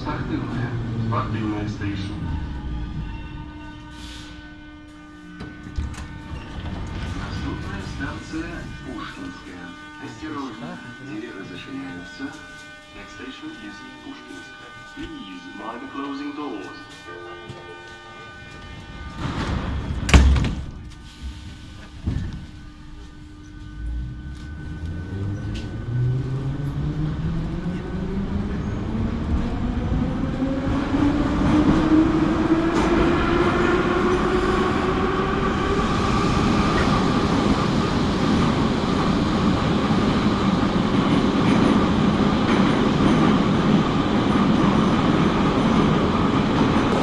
Спортивная. Спортивная стейшн. Наступная станция Пушкинская. Осторожно, двери разъезжаются. Next station is Pushkinsk. Please mind the closing doors.